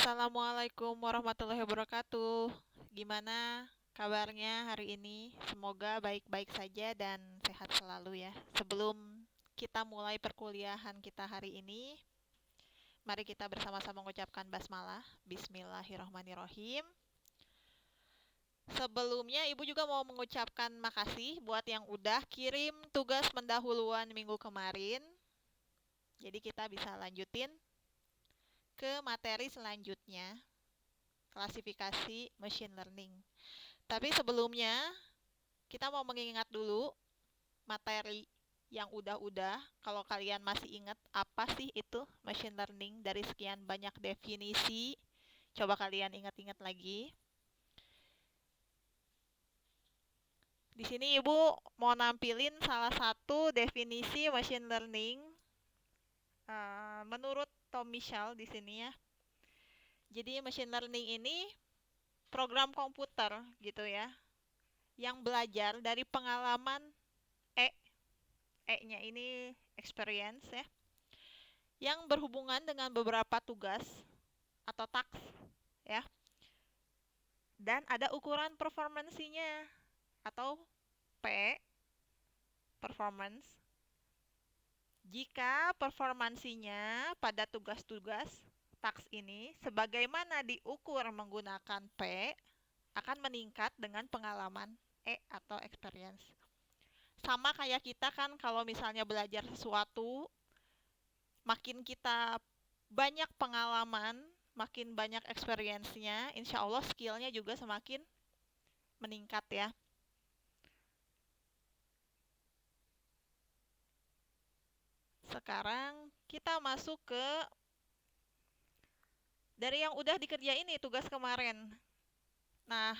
Assalamualaikum warahmatullahi wabarakatuh. Gimana kabarnya hari ini? Semoga baik-baik saja dan sehat selalu ya. Sebelum kita mulai perkuliahan kita hari ini, mari kita bersama-sama mengucapkan basmalah. Bismillahirrahmanirrahim. Sebelumnya Ibu juga mau mengucapkan makasih buat yang udah kirim tugas pendahuluan minggu kemarin. Jadi kita bisa lanjutin ke materi selanjutnya, klasifikasi machine learning. Tapi sebelumnya, kita mau mengingat dulu materi yang udah-udah. Kalau kalian masih ingat apa sih itu machine learning dari sekian banyak definisi, coba kalian ingat-ingat lagi. Di sini Ibu mau nampilin salah satu definisi machine learning menurut Tom Mitchell di sini ya. Jadi machine learning ini program komputer gitu ya, yang belajar dari pengalaman E. E-nya ini experience ya, yang berhubungan dengan beberapa tugas atau task ya. Dan ada ukuran performansinya atau P, performance. Jika performansinya pada tugas-tugas task ini sebagaimana diukur menggunakan P akan meningkat dengan pengalaman E atau experience. Sama kayak kita kan kalau misalnya belajar sesuatu, makin kita banyak pengalaman, makin banyak experience-nya, insya Allah skill-nya juga semakin meningkat ya. Sekarang kita masuk ke dari yang udah dikerjain nih tugas kemarin. Nah,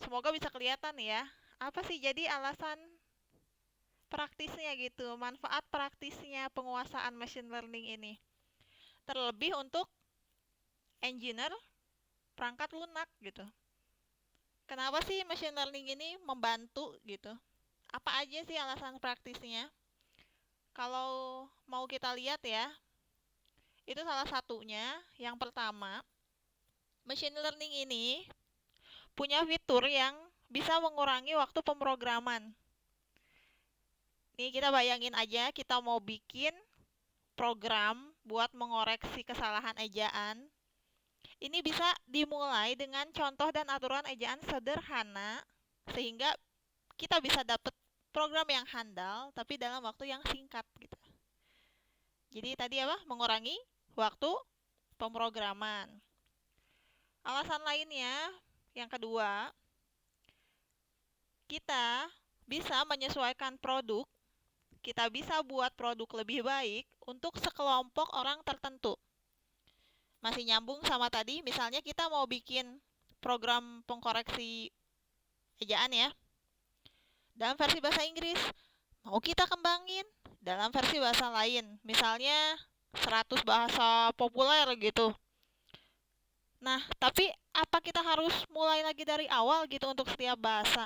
semoga bisa kelihatan ya. Apa sih jadi alasan praktisnya gitu, manfaat praktisnya penguasaan machine learning ini? Terlebih untuk engineer perangkat lunak gitu. Kenapa sih machine learning ini membantu gitu? Apa aja sih alasan praktisnya? Kalau mau kita lihat ya, itu salah satunya. Yang pertama, machine learning ini punya fitur yang bisa mengurangi waktu pemrograman. Nih kita bayangin aja kita mau bikin program buat mengoreksi kesalahan ejaan. Ini bisa dimulai dengan contoh dan aturan ejaan sederhana sehingga kita bisa dapat program yang handal tapi dalam waktu yang singkat gitu. Jadi tadi apa? Mengurangi waktu pemrograman. Alasan lainnya yang kedua, kita bisa menyesuaikan produk, kita bisa buat produk lebih baik untuk sekelompok orang tertentu. Masih nyambung sama tadi, misalnya kita mau bikin program pengkoreksi ejaan ya, dalam versi bahasa Inggris, mau kita kembangin dalam versi bahasa lain, misalnya 100 bahasa populer gitu. Nah, tapi apa kita harus mulai lagi dari awal gitu untuk setiap bahasa?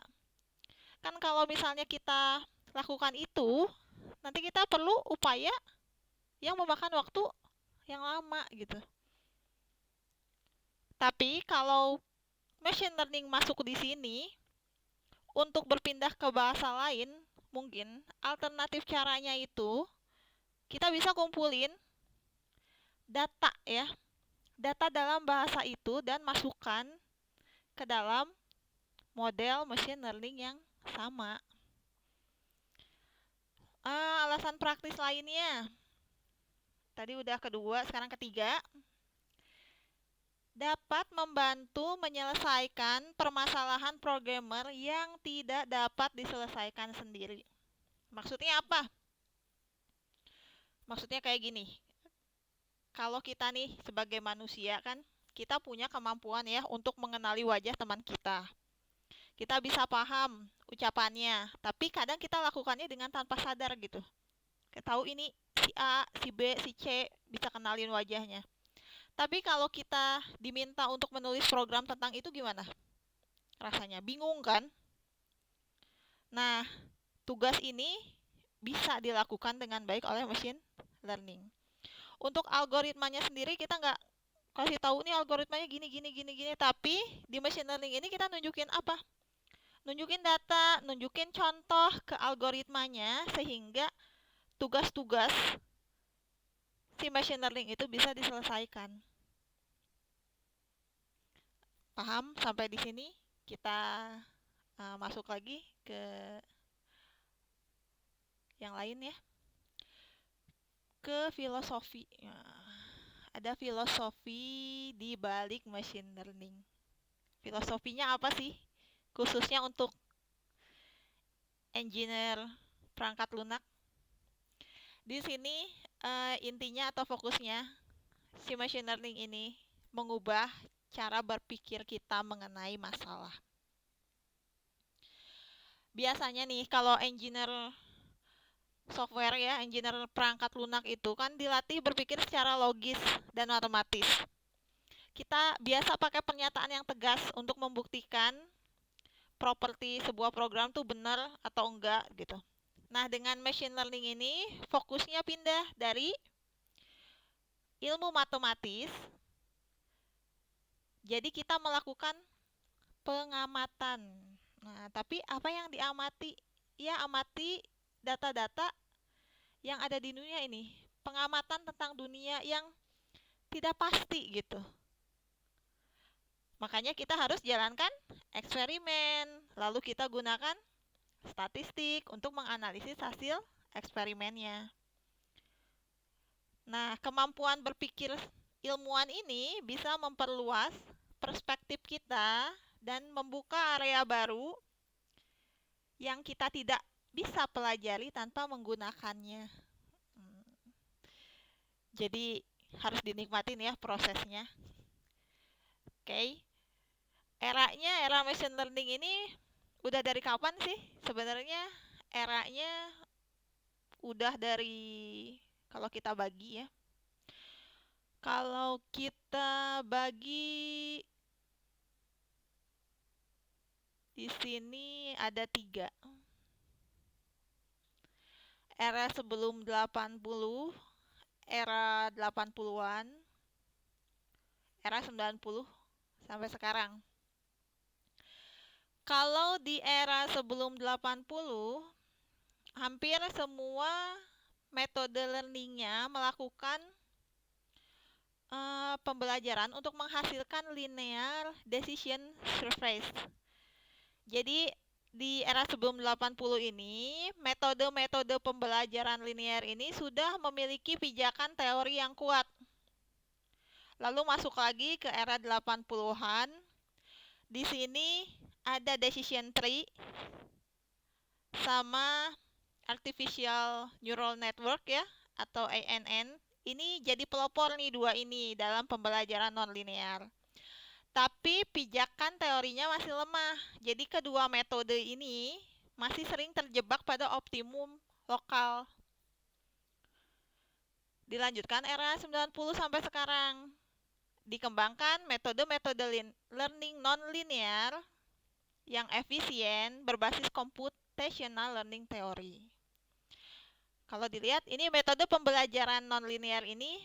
Kan kalau misalnya kita lakukan itu, nanti kita perlu upaya yang memakan waktu yang lama gitu. Tapi kalau machine learning masuk di sini, untuk berpindah ke bahasa lain, mungkin alternatif caranya itu kita bisa kumpulin data ya, data dalam bahasa itu dan masukkan ke dalam model machine learning yang sama. Alasan praktis lainnya, tadi udah kedua, sekarang ketiga, dapat membantu menyelesaikan permasalahan programmer yang tidak dapat diselesaikan sendiri. Maksudnya apa? Maksudnya kayak gini, kalau kita nih sebagai manusia kan, kita punya kemampuan ya untuk mengenali wajah teman kita. Kita bisa paham ucapannya, tapi kadang kita lakukannya dengan tanpa sadar gitu. Kita tahu ini si A, si B, si C, bisa kenalin wajahnya. Tapi kalau kita diminta untuk menulis program tentang itu gimana? Rasanya bingung kan? Nah, tugas ini bisa dilakukan dengan baik oleh machine learning. Untuk algoritmanya sendiri kita nggak kasih tahu nih algoritmanya gini gini gini gini, tapi di machine learning ini kita nunjukin apa? Nunjukin data, nunjukin contoh ke algoritmanya sehingga tugas-tugas si machine learning itu bisa diselesaikan. Paham sampai di sini? Kita masuk lagi ke yang lain ya. Ke filosofi. Ada filosofi di balik machine learning. Filosofinya apa sih? Khususnya untuk engineer perangkat lunak. Di sini intinya atau fokusnya si machine learning ini mengubah cara berpikir kita mengenai masalah. Biasanya nih kalau engineer software ya, engineer perangkat lunak itu kan dilatih berpikir secara logis dan matematis. Kita biasa pakai pernyataan yang tegas untuk membuktikan properti sebuah program tuh benar atau enggak gitu. Nah, dengan machine learning ini fokusnya pindah dari ilmu matematis. Jadi kita melakukan pengamatan. Nah, tapi apa yang diamati? Ya, amati data-data yang ada di dunia ini. Pengamatan tentang dunia yang tidak pasti gitu. Makanya kita harus jalankan eksperimen, lalu kita gunakan statistik untuk menganalisis hasil eksperimennya. Nah, kemampuan berpikir ilmuwan ini bisa memperluas perspektif kita dan membuka area baru yang kita tidak bisa pelajari tanpa menggunakannya. Jadi harus dinikmatin ya prosesnya. Oke. Era machine learning ini udah dari kapan sih? Sebenarnya eranya udah dari, kalau kita bagi ya. Kalau kita bagi di sini ada 3. Era sebelum 80, era 80-an, era 90 sampai sekarang. Kalau di era sebelum 80, hampir semua metode learningnya melakukan pembelajaran untuk menghasilkan linear decision surface. Jadi di era sebelum 80 ini, metode-metode pembelajaran linear ini sudah memiliki pijakan teori yang kuat. Lalu masuk lagi ke era 80-an. Di sini ada decision tree sama artificial neural network ya, atau ANN. Ini jadi pelopor nih dua ini dalam pembelajaran nonlinear. Tapi pijakan teorinya masih lemah. Jadi kedua metode ini masih sering terjebak pada optimum lokal. Dilanjutkan era 90 sampai sekarang. Dikembangkan metode-metode learning non-linear yang efisien berbasis computational learning theory. Kalau dilihat, ini metode pembelajaran non-linear ini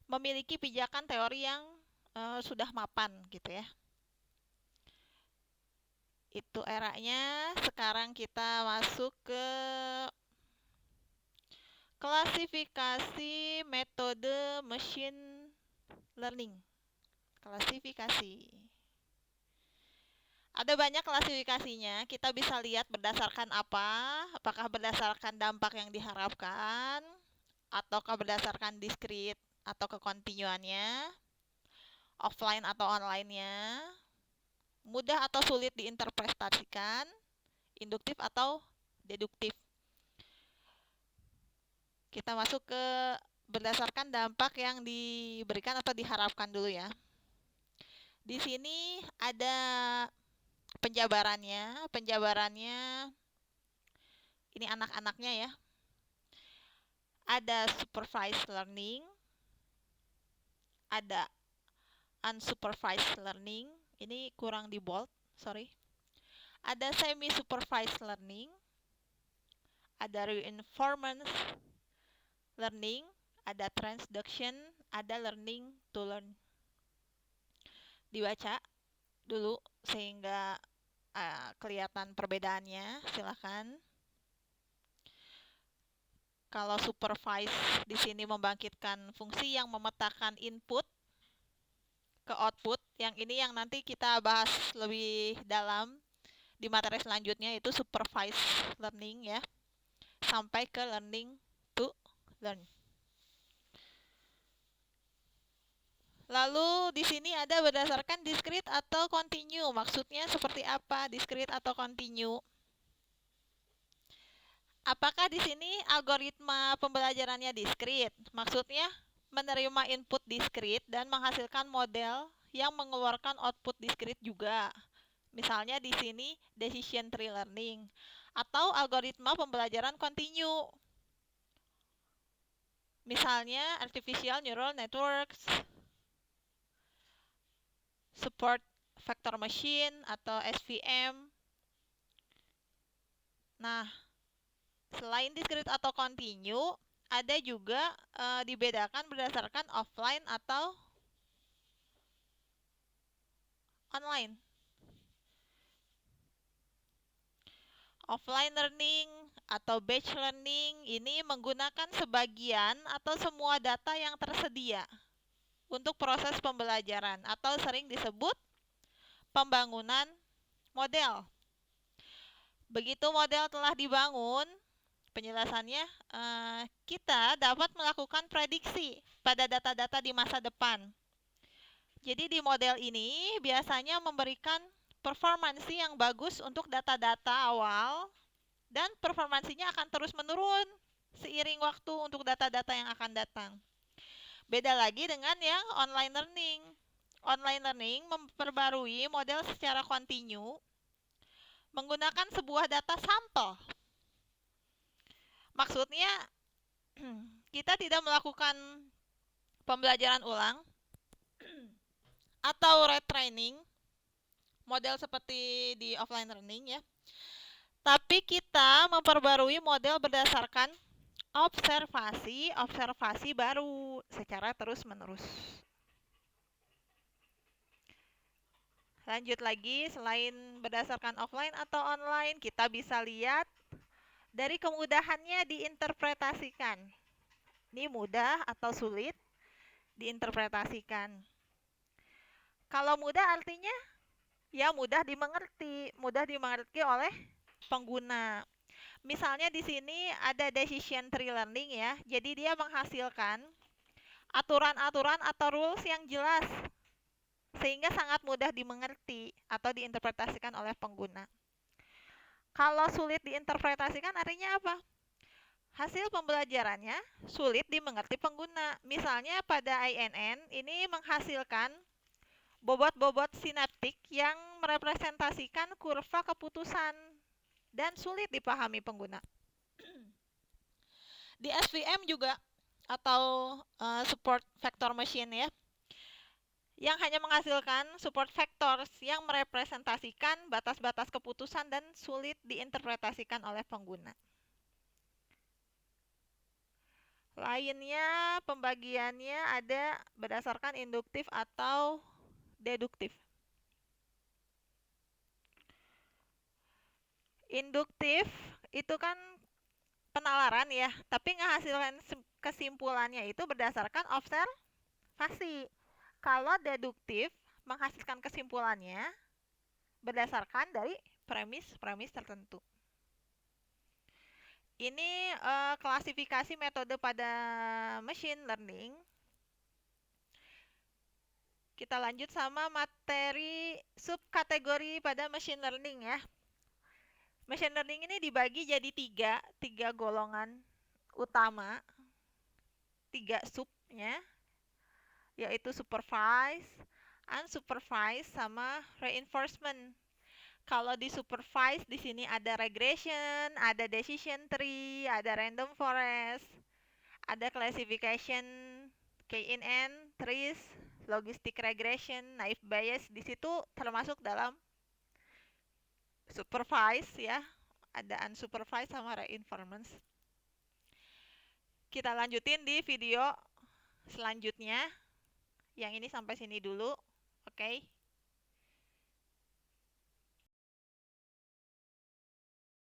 memiliki pijakan teori yang sudah mapan gitu ya. Itu eranya. Sekarang kita masuk ke klasifikasi metode machine learning. Klasifikasi. Ada banyak klasifikasinya. Kita bisa lihat berdasarkan apa? Apakah berdasarkan dampak yang diharapkan, ataukah berdasarkan diskrit atau kekontinuannya, offline atau online-nya, mudah atau sulit diinterpretasikan, induktif atau deduktif. Kita masuk ke berdasarkan dampak yang diberikan atau diharapkan dulu ya. Di sini ada penjabarannya. Penjabarannya ini anak-anaknya ya. Ada supervised learning, ada unsupervised learning. Ini kurang di bold, sorry. Ada semi-supervised learning, ada reinforcement learning, ada transduction, ada learning to learn. dibaca dulu sehingga kelihatan perbedaannya. Silakan. Kalau supervise di sini membangkitkan fungsi yang memetakan input ke output. Yang ini yang nanti kita bahas lebih dalam di materi selanjutnya, itu supervised learning ya. Sampai ke learning to learn. Lalu di sini ada berdasarkan discrete atau continue. Maksudnya seperti apa discrete atau continue? Apakah di sini algoritma pembelajarannya discrete? Maksudnya menerima input discrete dan menghasilkan model yang mengeluarkan output discrete juga. Misalnya di sini decision tree learning atau algoritma pembelajaran continue. Misalnya artificial neural networks, support vector machine atau SVM. Nah, selain discrete atau continue, ada juga dibedakan berdasarkan offline atau online. Offline learning atau batch learning ini menggunakan sebagian atau semua data yang tersedia untuk proses pembelajaran atau sering disebut pembangunan model. Begitu model telah dibangun, penjelasannya kita dapat melakukan prediksi pada data-data di masa depan. Jadi di model ini biasanya memberikan performansi yang bagus untuk data-data awal dan performansinya akan terus menurun seiring waktu untuk data-data yang akan datang. Beda lagi dengan yang online learning. Online learning memperbarui model secara kontinu menggunakan sebuah data sampel. Maksudnya kita tidak melakukan pembelajaran ulang atau retraining model seperti di offline learning ya. Tapi kita memperbarui model berdasarkan observasi baru secara terus-menerus. Lanjut lagi, selain berdasarkan offline atau online, kita bisa lihat dari kemudahannya diinterpretasikan. Ini mudah atau sulit diinterpretasikan. Kalau mudah artinya ya mudah dimengerti oleh pengguna. Misalnya di sini ada decision tree learning ya. Jadi dia menghasilkan aturan-aturan atau rules yang jelas sehingga sangat mudah dimengerti atau diinterpretasikan oleh pengguna. Kalau sulit diinterpretasikan artinya apa? Hasil pembelajarannya sulit dimengerti pengguna. Misalnya pada INN ini menghasilkan bobot-bobot sinaptik yang merepresentasikan kurva keputusan dan sulit dipahami pengguna. Di SVM juga atau support vector machine ya, yang hanya menghasilkan support vectors yang merepresentasikan batas-batas keputusan dan sulit diinterpretasikan oleh pengguna. Lainnya pembagiannya ada berdasarkan induktif atau deduktif. Induktif itu kan penalaran ya, tapi menghasilkan kesimpulannya itu berdasarkan observasi. Kalau deduktif menghasilkan kesimpulannya berdasarkan dari premis-premis tertentu. Ini klasifikasi metode pada machine learning. Kita lanjut sama materi subkategori pada machine learning ya. Machine learning ini dibagi jadi tiga golongan utama, 3 subnya, yaitu supervised, unsupervised, sama reinforcement. Kalau di supervised di sini ada regression, ada decision tree, ada random forest, ada classification, KNN, trees, logistic regression, naive bias. Di situ termasuk dalam supervised ya. Ada unsupervised sama reinforcement. Kita lanjutin di video selanjutnya. Yang ini sampai sini dulu. Oke.